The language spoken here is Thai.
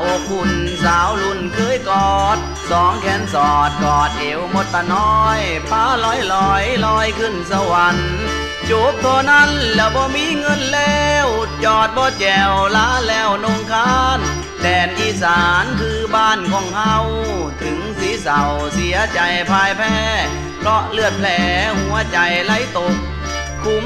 อกคุณสาวรุ่นเคยกอดสองแขนสอดกอดเอวหมดตาน้อยพาลอยลอยขึ้นสวรรค์จูบตัวนั้นแล้วบ่มีเงินแล้วจอดบ่แจวลาแล้วนงคานแดนอีสานคือบ้านของเฮาถึงสีเศร้าเสียใจพ่ายแพ้เพราะเลือดแผลหัวใจไหลตกคุ้ม